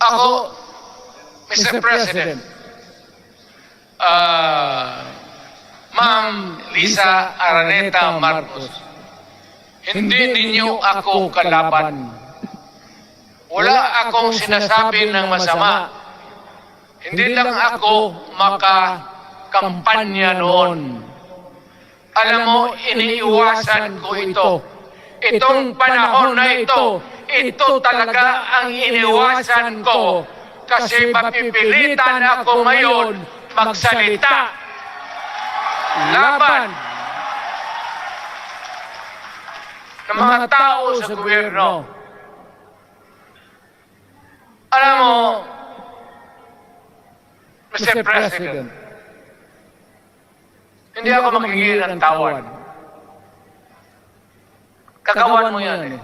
Ako, Mr. President, Ma'am Lisa Araneta Marcos, hindi ninyo ako kalaban. Wala akong sinasabi ng masama. Hindi lang ako makakampanya noon. Alam mo, iniiwasan ko ito. Itong panahon na ito talaga ang iniiwasan ko. Kasi mapipilitan ako ngayon magsalita laban ng mga tao sa gobyerno. Alam mo, Mr. President, hindi ako magiging ng tawad. Kagawan mo yan eh.